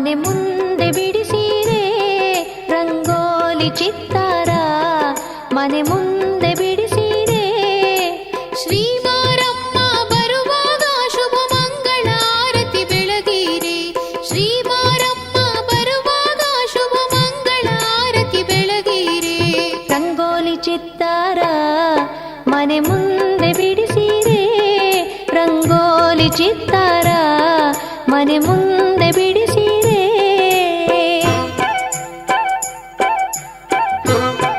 ಮನೆ ಮುಂದೆ ಬಿಡಿಸಿರೆ ರಂಗೋಲಿ ಚಿತ್ತಾರ, ಮನೆ ಮುಂದೆ ಬಿಡಿಸಿರೆ ಶ್ರೀಮಾರಮ್ಮ ಬರುವಾಗ ಶುಭ ಮಂಗಳ ಆರತಿ ಬೆಳಗಿರೆ, ಶ್ರೀಮಾರಮ್ಮ ಬರುವಾಗ ಶುಭ ಮಂಗಳ ಆರತಿ ಬೆಳಗಿರೆ. ರಂಗೋಲಿ ಚಿತ್ತಾರ ಮನೆ ಮುಂದೆ ಬಿಡಿಸಿರೆ ರಂಗೋಲಿ ಚಿತ್ತಾರ ಮನೆ ಮುಂದೆ ಬಿಡಿ